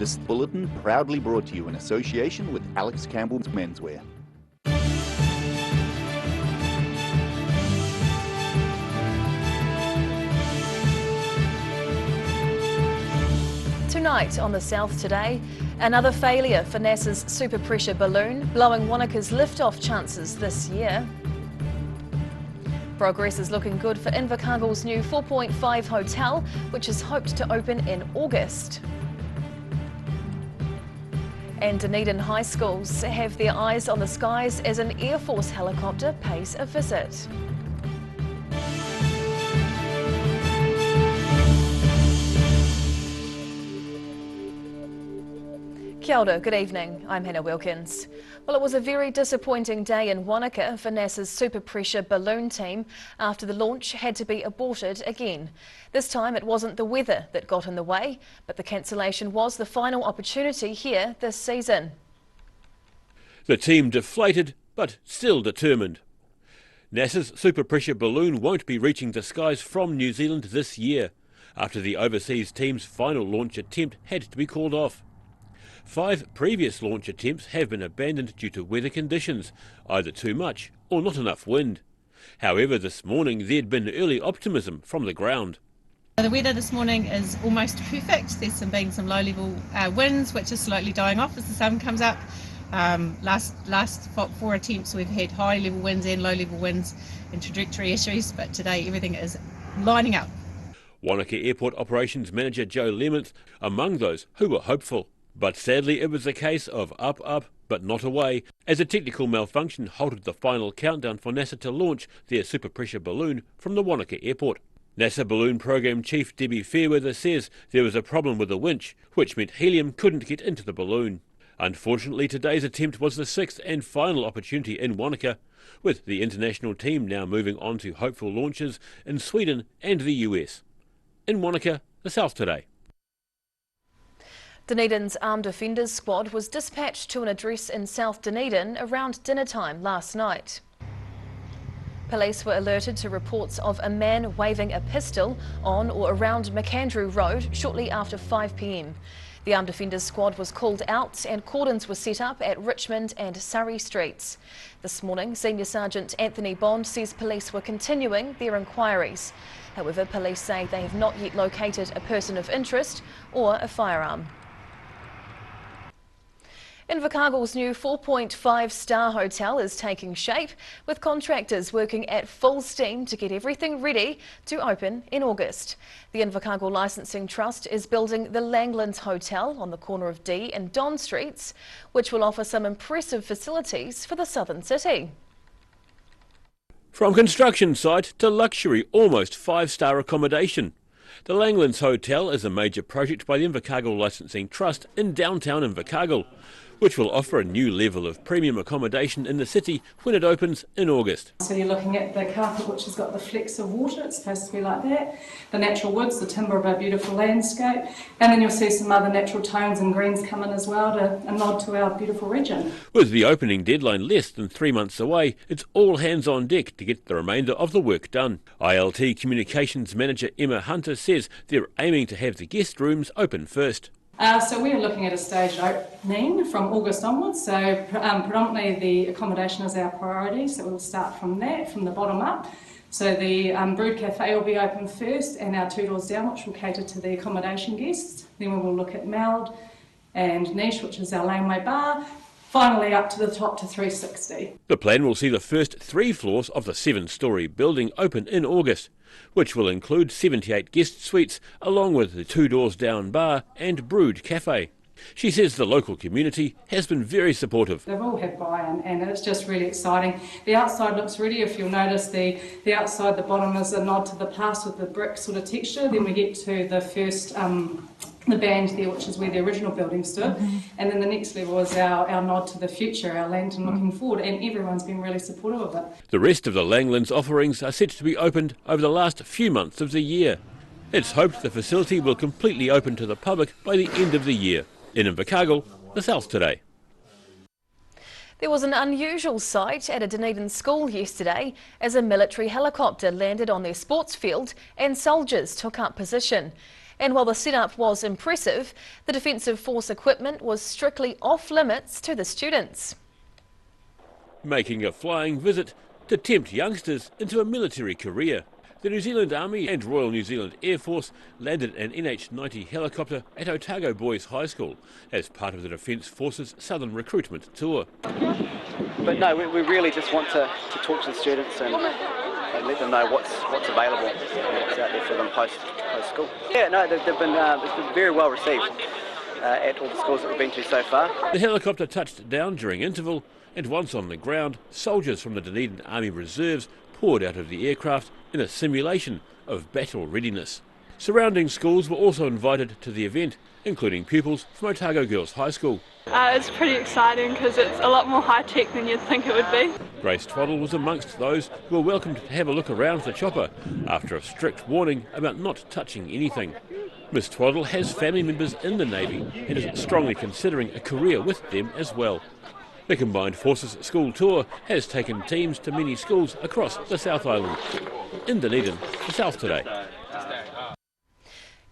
This bulletin proudly brought to you in association with Alex Campbell's Menswear. Tonight on the South Today, another failure for NASA's super pressure balloon, blowing Wanaka's lift-off chances this year. Progress is looking good for Invercargill's new 4.5 hotel, which is hoped to open in August. And Dunedin high schools have their eyes on the skies as an Air Force helicopter pays a visit. Kia ora, good evening. I'm Hannah Wilkins. Well, it was a very disappointing day in Wanaka for NASA's super pressure balloon team after the launch had to be aborted again. This time it wasn't the weather that got in the way, but the cancellation was the final opportunity here this season. The team deflated, but still determined. NASA's super pressure balloon won't be reaching the skies from New Zealand this year, after the overseas team's final launch attempt had to be called off. 5 previous launch attempts have been abandoned due to weather conditions, either too much or not enough wind. However, this morning there'd been early optimism from the ground. The weather this morning is almost perfect. There's been some low-level winds, which is slowly dying off as the sun comes up. Last 4 attempts we've had high-level winds and low-level winds and trajectory issues, but today everything is lining up. Wanaka Airport Operations Manager Joe Lemons among those who were hopeful. But sadly it was a case of up, but not away, as a technical malfunction halted the final countdown for NASA to launch their super pressure balloon from the Wanaka Airport. NASA Balloon Program Chief Debbie Fairweather says there was a problem with the winch, which meant helium couldn't get into the balloon. Unfortunately, today's attempt was the 6th and final opportunity in Wanaka, with the international team now moving on to hopeful launches in Sweden and the US. In Wanaka, the South Today. Dunedin's Armed Offenders Squad was dispatched to an address in South Dunedin around dinner time last night. Police were alerted to reports of a man waving a pistol on or around McAndrew Road shortly after 5 p.m. The Armed Offenders Squad was called out and cordons were set up at Richmond and Surrey streets. This morning, Senior Sergeant Anthony Bond says police were continuing their inquiries. However, police say they have not yet located a person of interest or a firearm. Invercargill's new 4.5-star hotel is taking shape, with contractors working at full steam to get everything ready to open in August. The Invercargill Licensing Trust is building the Langlands Hotel on the corner of D and Don Streets, which will offer some impressive facilities for the southern city. From construction site to luxury, almost 5-star accommodation. The Langlands Hotel is a major project by the Invercargill Licensing Trust in downtown Invercargill, which will offer a new level of premium accommodation in the city when it opens in August. So you're looking at the carpet, which has got the flecks of water, it's supposed to be like that, the natural woods, the timber of our beautiful landscape, and then you'll see some other natural tones and greens come in as well to a nod to our beautiful region. With the opening deadline less than 3 months away, it's all hands on deck to get the remainder of the work done. ILT Communications Manager Emma Hunter says they're aiming to have the guest rooms open first. So we are looking at a staged opening from August onwards, so predominantly the accommodation is our priority, so we'll start from that, from the bottom up. So the Brood Cafe will be open first and our 2 doors down, which will cater to the accommodation guests. Then we will look at Meld and Niche, which is our laneway bar, finally up to the top to 360. The plan will see the first 3 floors of the 7-storey building open in August, which will include 78 guest suites along with the 2 doors down bar and Brood Cafe. She says the local community has been very supportive. They've all had buy-in and it's just really exciting. The outside looks ready. If you'll notice the outside, the bottom is a nod to the past with the brick sort of texture. Then we get to the first the band there, which is where the original building stood, and then the next level is our nod to the future, our lantern looking forward, and everyone's been really supportive of it. The rest of the Langlands offerings are set to be opened over the last few months of the year. It's hoped the facility will completely open to the public by the end of the year. In Invercargill, the South Today. There was an unusual sight at a Dunedin school yesterday as a military helicopter landed on their sports field and soldiers took up position. And while the setup was impressive, the Defensive Force equipment was strictly off limits to the students. Making a flying visit to tempt youngsters into a military career. The New Zealand Army and Royal New Zealand Air Force landed an NH-90 helicopter at Otago Boys High School as part of the Defence Force's Southern Recruitment Tour. But no, we really just want to talk to the students and let them know what's available and what's out there for them post school. Yeah, no, they've been it's been very well received at all the schools that we've been to so far. The helicopter touched down during interval, and once on the ground, soldiers from the Dunedin Army Reserves poured out of the aircraft in a simulation of battle readiness. Surrounding schools were also invited to the event, including pupils from Otago Girls High School. It's pretty exciting because it's a lot more high-tech than you'd think it would be. Grace Twaddle was amongst those who were welcomed to have a look around the chopper after a strict warning about not touching anything. Miss Twaddle has family members in the Navy and is strongly considering a career with them as well. The Combined Forces school tour has taken teams to many schools across the South Island. In Dunedin, the South Today.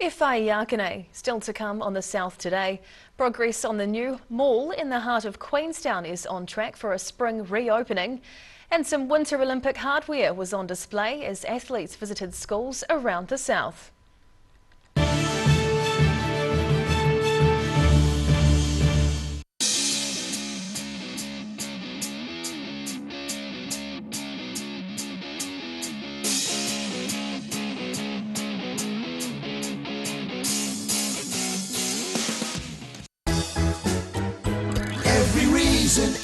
Whai Yakane still to come on the South Today. Progress on the new mall in the heart of Queenstown is on track for a spring reopening. And some Winter Olympic hardware was on display as athletes visited schools around the South.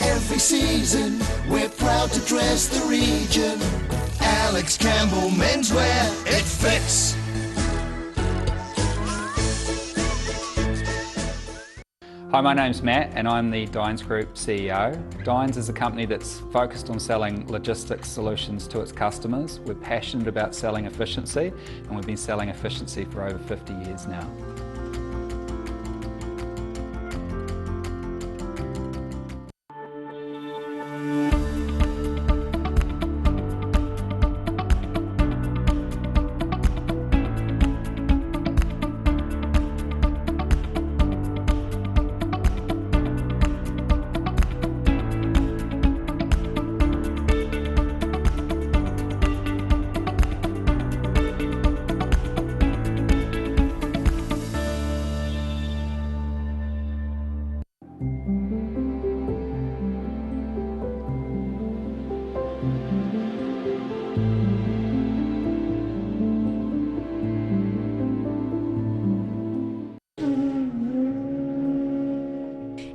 Every season, we're proud to dress the region. Alex Campbell Menswear, it fits. Hi, my name's Matt and I'm the Dines Group CEO. Dines is a company that's focused on selling logistics solutions to its customers. We're passionate about selling efficiency and we've been selling efficiency for over 50 years now.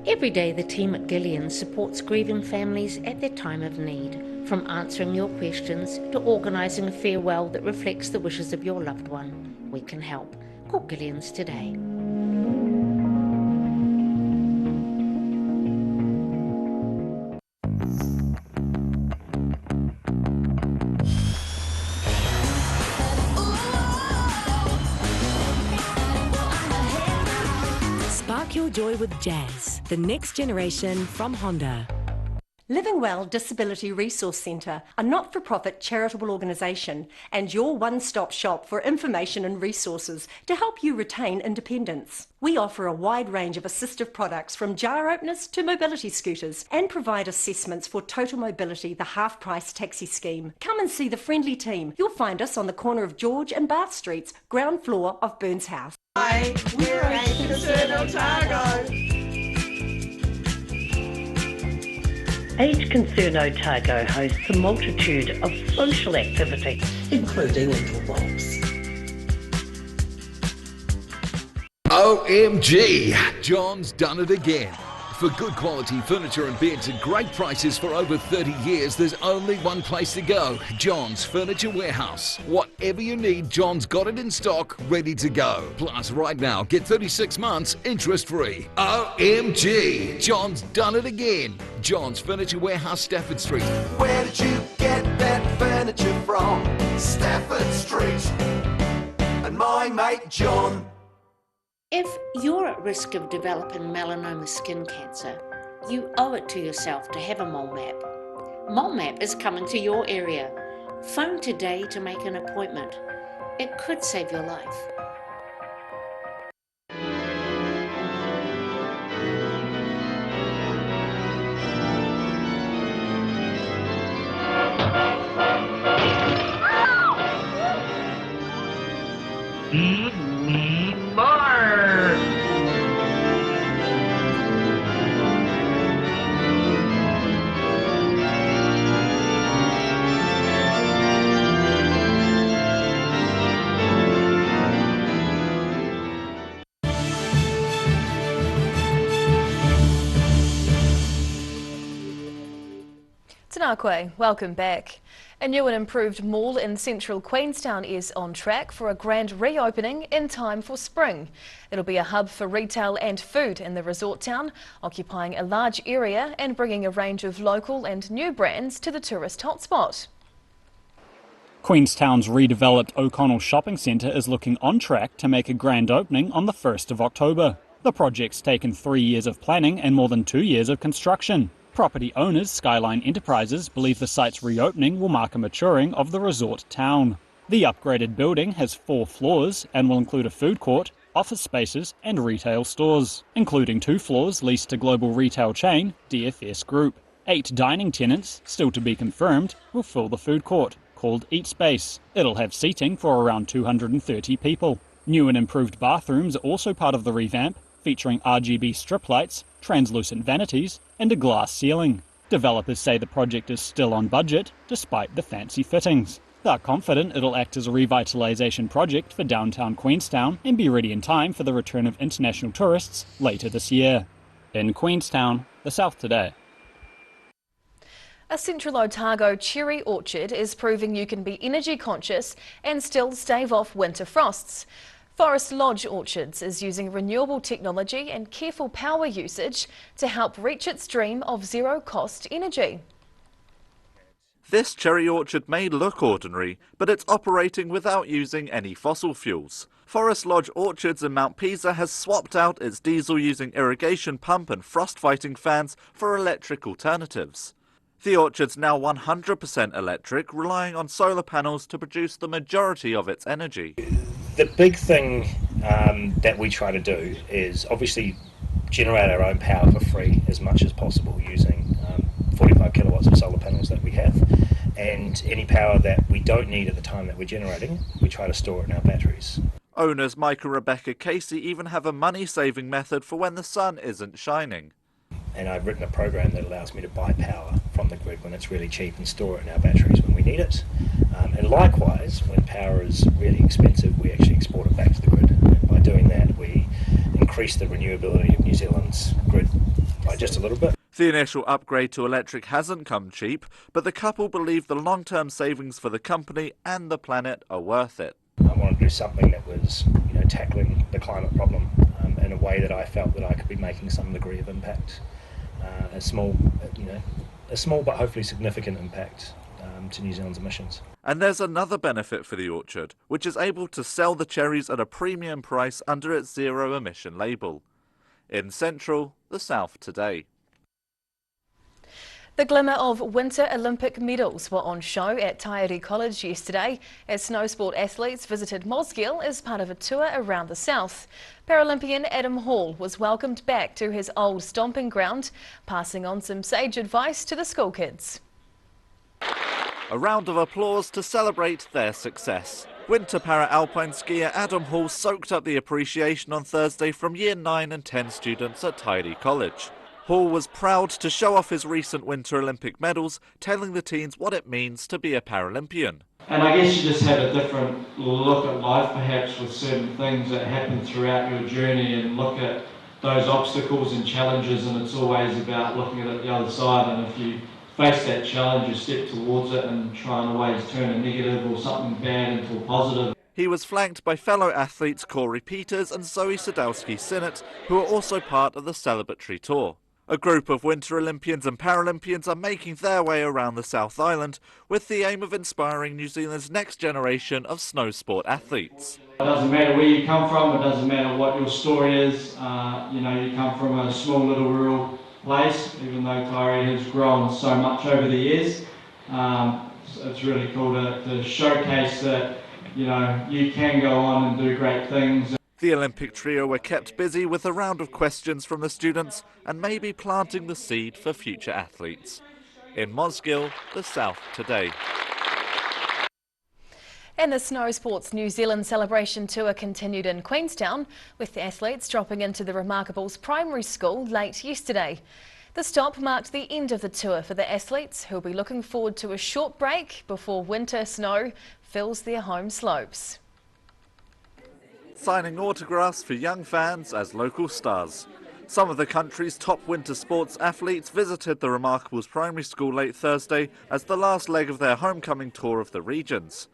Every day the team at Gillian supports grieving families at their time of need, from answering your questions to organising a farewell that reflects the wishes of your loved one. We can help. Call Gillian's today. Spark your joy with jazz, the next generation from Honda. Livingwell Disability Resource Centre, a not-for-profit charitable organisation and your one-stop shop for information and resources to help you retain independence. We offer a wide range of assistive products from jar openers to mobility scooters and provide assessments for Total Mobility, the half-price taxi scheme. Come and see the friendly team. You'll find us on the corner of George and Bath Streets, ground floor of Burns House. Hi, we're Age Concern Otago. Age Concern Otago hosts a multitude of social activities, including interwalks. OMG! John's done it again. For good quality furniture and beds at great prices for over 30 years, there's only one place to go. John's Furniture Warehouse. Whatever you need, John's got it in stock, ready to go. Plus, right now, get 36 months interest-free. OMG! John's done it again. John's Furniture Warehouse, Stafford Street. Where did you get that furniture from? Stafford Street. And my mate John. If you're at risk of developing melanoma skin cancer, you owe it to yourself to have a mole map. Mole map is coming to your area. Phone today to make an appointment. It could save your life. Tēnā koe, welcome back. A new and improved mall in central Queenstown is on track for a grand reopening in time for spring. It'll be a hub for retail and food in the resort town, occupying a large area and bringing a range of local and new brands to the tourist hotspot. Queenstown's redeveloped O'Connell Shopping Centre is looking on track to make a grand opening on the 1st of October. The project's taken 3 years of planning and more than 2 years of construction. Property owners Skyline Enterprises believe the site's reopening will mark a maturing of the resort town. The upgraded building has 4 floors and will include a food court, office spaces and retail stores, including 2 floors leased to global retail chain DFS Group. 8 dining tenants, still to be confirmed, will fill the food court, called Eat Space. It'll have seating for around 230 people. New and improved bathrooms are also part of the revamp, featuring RGB strip lights, translucent vanities and a glass ceiling. Developers say the project is still on budget, despite the fancy fittings. They're confident it'll act as a revitalisation project for downtown Queenstown and be ready in time for the return of international tourists later this year. In Queenstown, the South Today. A Central Otago cherry orchard is proving you can be energy conscious and still stave off winter frosts. Forest Lodge Orchards is using renewable technology and careful power usage to help reach its dream of zero-cost energy. This cherry orchard may look ordinary, but it's operating without using any fossil fuels. Forest Lodge Orchards in Mount Pisa has swapped out its diesel-using irrigation pump and frost-fighting fans for electric alternatives. The orchard's now 100% electric, relying on solar panels to produce the majority of its energy. The big thing that we try to do is obviously generate our own power for free as much as possible using 45 kilowatts of solar panels that we have, and any power that we don't need at the time that we're generating, we try to store it in our batteries. Owners Mike and Rebecca Casey even have a money-saving method for when the sun isn't shining. And I've written a program that allows me to buy power from the grid when it's really cheap and store it in our batteries when we need it. And likewise, when power is really expensive, we actually export it back to the grid. And by doing that, we increase the renewability of New Zealand's grid by just a little bit. The initial upgrade to electric hasn't come cheap, but the couple believe the long-term savings for the company and the planet are worth it. I wanted to do something that was, tackling the climate problem in a way that I felt that I could be making some degree of impact. A small but hopefully significant impact to New Zealand's emissions. And there's another benefit for the orchard, which is able to sell the cherries at a premium price under its zero-emission label. In Central, the South Today. The glimmer of Winter Olympic medals were on show at Taieri College yesterday as snow sport athletes visited Mosgiel as part of a tour around the south. Paralympian Adam Hall was welcomed back to his old stomping ground, passing on some sage advice to the school kids. A round of applause to celebrate their success. Winter para-alpine skier Adam Hall soaked up the appreciation on Thursday from Year 9 and 10 students at Taieri College. Hall was proud to show off his recent Winter Olympic medals, telling the teens what it means to be a Paralympian. And I guess you just have a different look at life perhaps with certain things that happen throughout your journey, and look at those obstacles and challenges, and it's always about looking at it the other side, and if you face that challenge you step towards it and try and always turn a negative or something bad into a positive. He was flanked by fellow athletes Corey Peters and Zoe Sadowski-Sinnott, who are also part of the celebratory tour. A group of Winter Olympians and Paralympians are making their way around the South Island with the aim of inspiring New Zealand's next generation of snow sport athletes. It doesn't matter where you come from, it doesn't matter what your story is, you come from a small little rural place, even though Taieri has grown so much over the years. It's really cool to showcase that you can go on and do great things. The Olympic trio were kept busy with a round of questions from the students and maybe planting the seed for future athletes. In Mosgiel, the South Today. And the Snow Sports New Zealand celebration tour continued in Queenstown, with the athletes dropping into the Remarkables primary school late yesterday. The stop marked the end of the tour for the athletes, who will be looking forward to a short break before winter snow fills their home slopes. Signing autographs for young fans as local stars. Some of the country's top winter sports athletes visited the Remarkables primary school late Thursday as the last leg of their homecoming tour of the regions.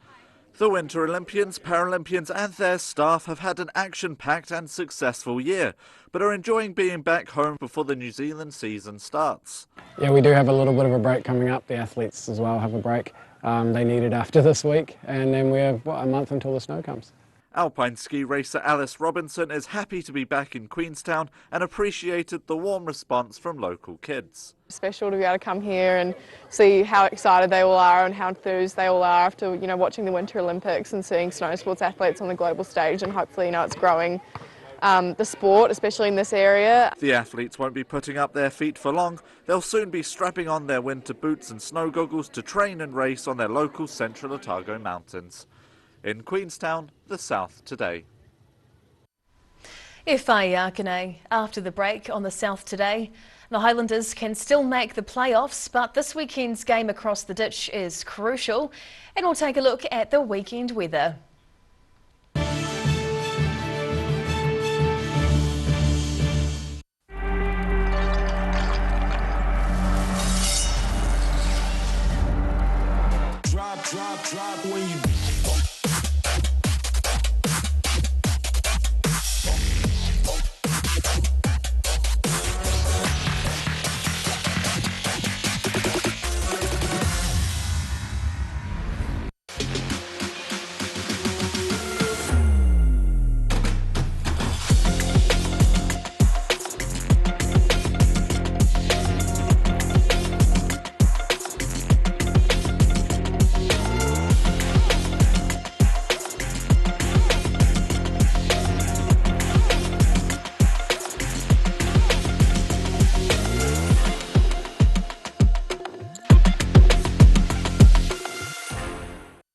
The Winter Olympians, Paralympians and their staff have had an action-packed and successful year, but are enjoying being back home before the New Zealand season starts. Yeah, we do have a little bit of a break coming up. The athletes as well have a break. They need it after this week, and then we have, a month until the snow comes. Alpine ski racer Alice Robinson is happy to be back in Queenstown and appreciated the warm response from local kids. Special to be able to come here and see how excited they all are and how enthused they all are after, watching the Winter Olympics and seeing snow sports athletes on the global stage, and hopefully, it's growing the sport, especially in this area. The athletes won't be putting up their feet for long. They'll soon be strapping on their winter boots and snow goggles to train and race on their local Central Otago mountains. In Queenstown, the South Today. Whaiakene. After the break on the South Today, the Highlanders can still make the playoffs, but this weekend's game across the ditch is crucial. And we'll take a look at the weekend weather. Drop when you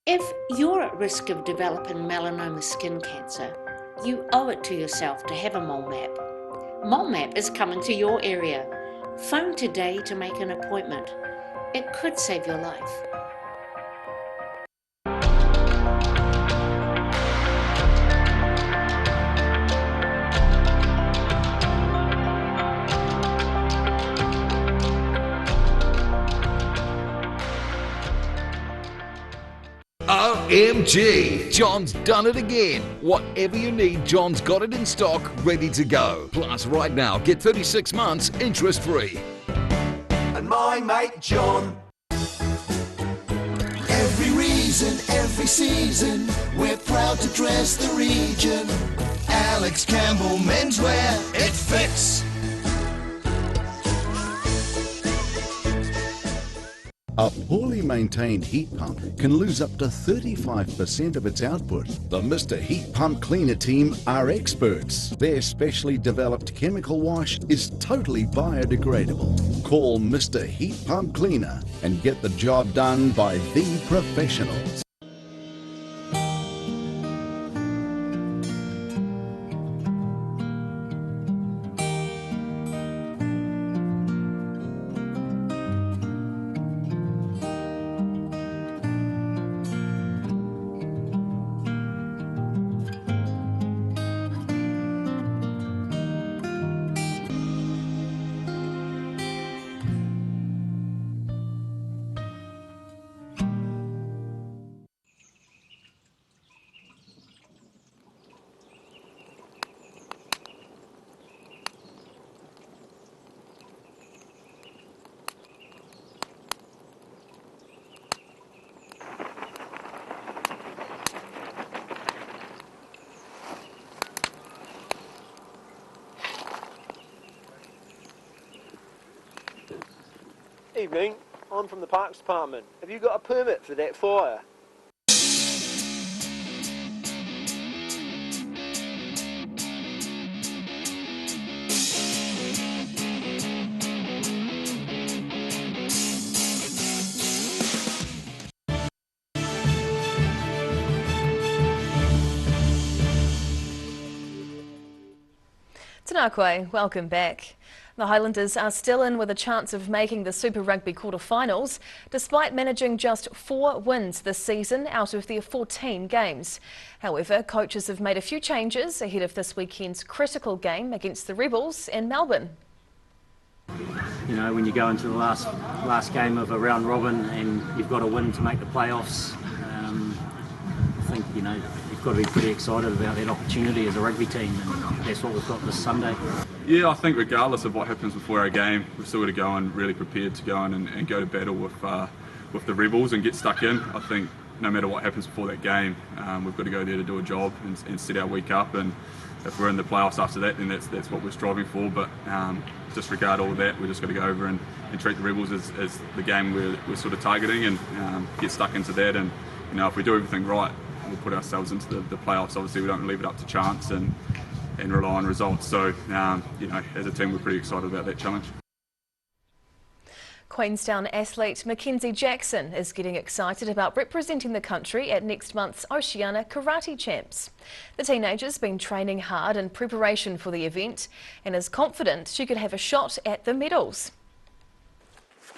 If you're at risk of developing melanoma skin cancer, you owe it to yourself to have a mole map. Mole map is coming to your area. Phone today to make an appointment. It could save your life. OMG! John's done it again. Whatever you need, John's got it in stock, ready to go. Plus, right now, get 36 months interest-free. and my mate John. Every reason, every season, we're proud to dress the region. Alex Campbell Menswear, it fits. A poorly maintained heat pump can lose up to 35% of its output. The Mr. Heat Pump Cleaner team are experts. Their specially developed chemical wash is totally biodegradable. Call Mr. Heat Pump Cleaner and get the job done by the professionals. Evening, I'm from the Parks Department. Have you got a permit for that fire? Tēnā koe, welcome back. The Highlanders are still in with a chance of making the Super Rugby quarter-finals, despite managing just 4 wins this season out of their 14 games. However, coaches have made a few changes ahead of this weekend's critical game against the Rebels in Melbourne. You know, when you go into the last game of a round robin and you've got to win to make the playoffs, I think, you know, you've got to be pretty excited about that opportunity as a rugby team, and that's what we've got this Sunday. Yeah, I think regardless of what happens before our game, we've still got to go in really prepared to go in and go to battle with the Rebels and get stuck in. I think no matter what happens before that game, we've got to go there to do a job and set our week up, and if we're in the playoffs after that, then that's what we're striving for. But disregard all of that, we're just got to go over and treat the Rebels as the game we're sort of targeting, and get stuck into that. And you know, if we do everything right, we'll put ourselves into the playoffs. Obviously, we don't leave it up to chance and rely on results. So, you know, as a team, we're pretty excited about that challenge. Queenstown athlete Mackenzie Jackson is getting excited about representing the country at next month's Oceania Karate Champs. The teenager's been training hard in preparation for the event and is confident she could have a shot at the medals.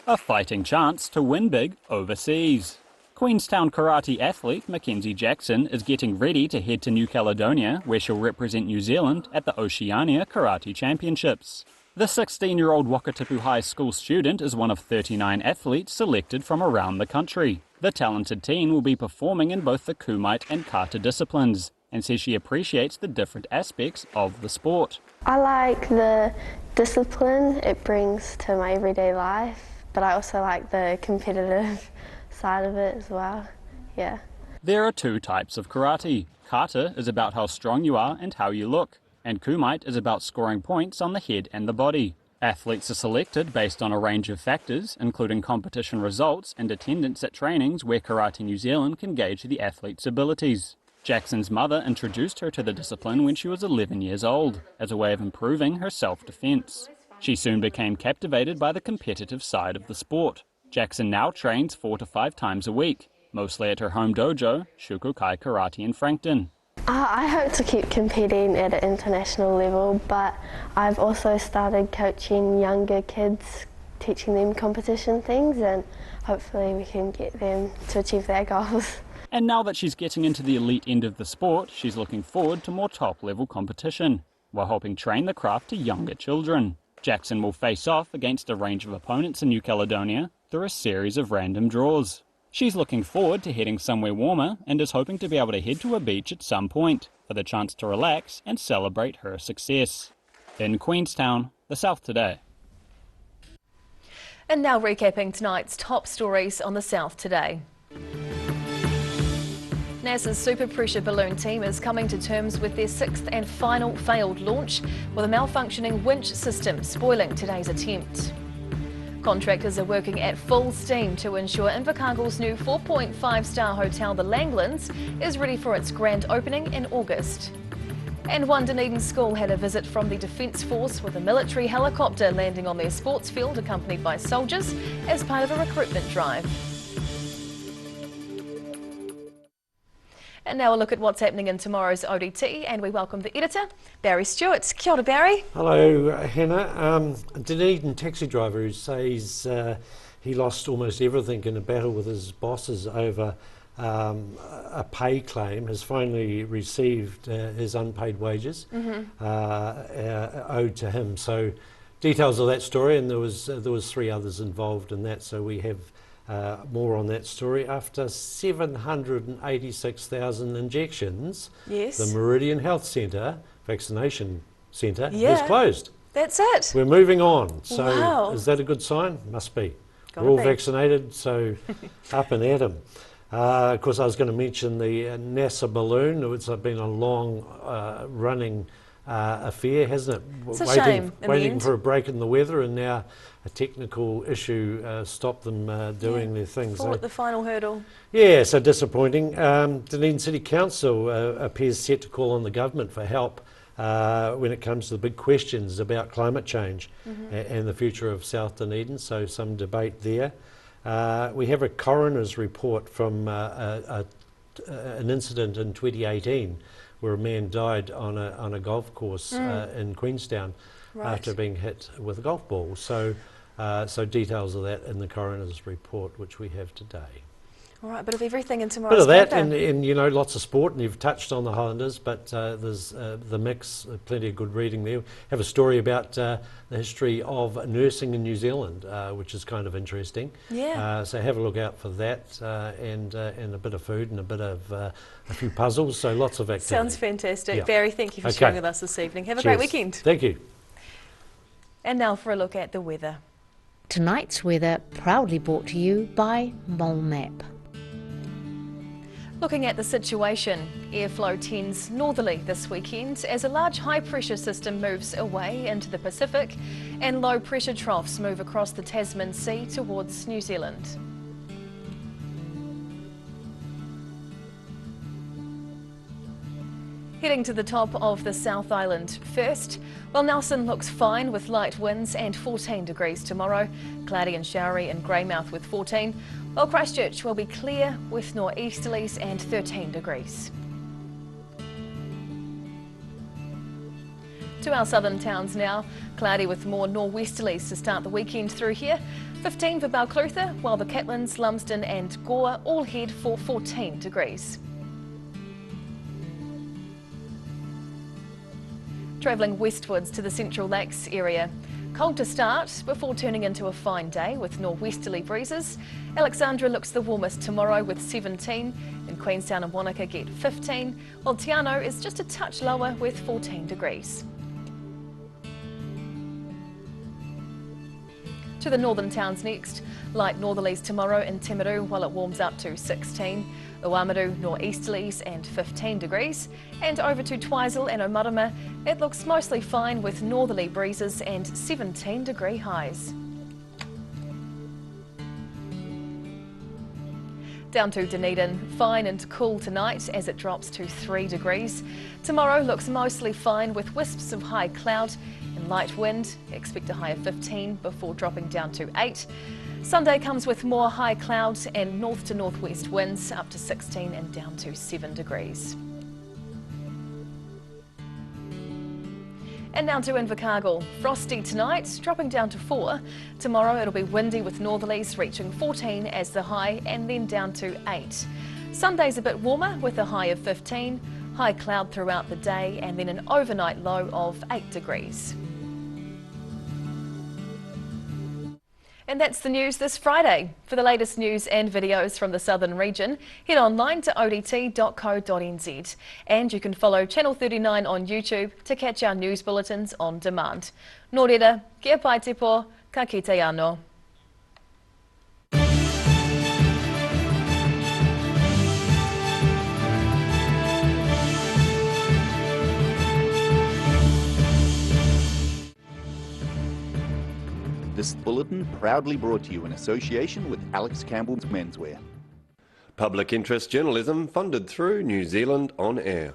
A fighting chance to win big overseas. Queenstown karate athlete Mackenzie Jackson is getting ready to head to New Caledonia, where she'll represent New Zealand at the Oceania Karate Championships. The 16-year-old Wakatipu High School student is one of 39 athletes selected from around the country. The talented teen will be performing in both the Kumite and Kata disciplines, and says she appreciates the different aspects of the sport. I like the discipline it brings to my everyday life, but I also like the competitive side of it as well, yeah. There are 2 types of karate. Kata is about how strong you are and how you look, and Kumite is about scoring points on the head and the body. Athletes are selected based on a range of factors, including competition results and attendance at trainings where Karate New Zealand can gauge the athlete's abilities. Jackson's mother introduced her to the discipline when she was 11 years old, as a way of improving her self-defense. She soon became captivated by the competitive side of the sport. Jackson now trains 4 to 5 times a week, mostly at her home dojo, Shukukai Karate in Frankton. I hope to keep competing at an international level, but I've also started coaching younger kids, teaching them competition things, and hopefully we can get them to achieve their goals. And now that she's getting into the elite end of the sport, she's looking forward to more top-level competition, while helping train the craft to younger children. Jackson will face off against a range of opponents in New Caledonia through a series of random draws. She's looking forward to heading somewhere warmer and is hoping to be able to head to a beach at some point for the chance to relax and celebrate her success. In Queenstown, the South Today. And now recapping tonight's top stories on the South Today. NASA's Super Pressure Balloon team is coming to terms with their 6th and final failed launch, with a malfunctioning winch system spoiling today's attempt. Contractors are working at full steam to ensure Invercargill's new 4.5-star hotel, the Langlands, is ready for its grand opening in August. And one Dunedin school had a visit from the Defence Force, with a military helicopter landing on their sports field accompanied by soldiers as part of a recruitment drive. And now a look at what's happening in tomorrow's ODT, and we welcome the editor, Barry Stewart. Kia ora, Barry. Hello, Hannah. A Dunedin taxi driver who says he lost almost everything in a battle with his bosses over a pay claim has finally received his unpaid wages owed to him. So details of that story, and there was 3 others involved in that, so we have more on that story. After 786,000 injections, yes, the Meridian Health Centre, vaccination centre, Yeah. is closed. That's it. We're moving on. So Wow. is that a good sign? Must be. Gotta We're all be. vaccinated, so up and at 'em. Of course, I was going to mention the NASA balloon. It's been a long running affair, hasn't it? It's a shame in the waiting end. for a break in the weather, and now a technical issue stopped them doing their things. Fall at the final hurdle. Yeah, so disappointing. Dunedin City Council appears set to call on the government for help when it comes to the big questions about climate change and the future of South Dunedin, so some debate there. We have a coroner's report from an incident in 2018 where a man died on a golf course in Queenstown after being hit with a golf ball. So details of that in the coroner's report, which we have today. All right, bit of everything in tomorrow's Bit of that, paper. and you know, lots of sport, and you've touched on the Highlanders, but there's the mix, plenty of good reading there. Have a story about the history of nursing in New Zealand, which is kind of interesting. Yeah. So have a look out for that, and a bit of food and a bit of a few puzzles. So lots of activity. Sounds fantastic. Yeah. Barry, thank you for sharing with us this evening. Have a great weekend. Thank you. And now for a look at the weather. Tonight's weather proudly brought to you by Mole Map. Looking at the situation, airflow tends northerly this weekend as a large high pressure system moves away into the Pacific and low pressure troughs move across the Tasman Sea towards New Zealand. Heading to the top of the South Island first. Well, Nelson looks fine with light winds and 14 degrees tomorrow. Cloudy and showery in Greymouth with 14. While Christchurch will be clear with nor'easterlies and 13 degrees. To our southern towns now. Cloudy with more nor'westerlies to start the weekend through here. 15 for Balclutha, while the Catlins, Lumsden and Gore all head for 14 degrees. Travelling westwards to the Central Lakes area. Cold to start before turning into a fine day with nor'westerly breezes. Alexandra looks the warmest tomorrow with 17, and Queenstown and Wanaka get 15, while Te Anau is just a touch lower with 14 degrees. To the northern towns next. Light northerlies tomorrow in Timaru while it warms up to 16. Uamutu nor'easterlies and 15 degrees. And over to Twizel and Omarama, it looks mostly fine with northerly breezes and 17 degree highs. Down to Dunedin, fine and cool tonight as it drops to 3 degrees. Tomorrow looks mostly fine with wisps of high cloud and light wind. Expect a high of 15 before dropping down to 8. Sunday comes with more high clouds and north to northwest winds up to 16 and down to 7 degrees. And now to Invercargill. Frosty tonight, dropping down to 4. Tomorrow it'll be windy with northerlies reaching 14 as the high and then down to 8. Sunday's a bit warmer with a high of 15. High cloud throughout the day and then an overnight low of 8 degrees. And that's the news this Friday. For the latest news and videos from the southern region, head online to odt.co.nz. And you can follow Channel 39 on YouTube to catch our news bulletins on demand. Nō reira, kia pai te pō, ka kite anō. This bulletin proudly brought to you in association with Alex Campbell's Menswear. Public interest journalism funded through New Zealand On Air.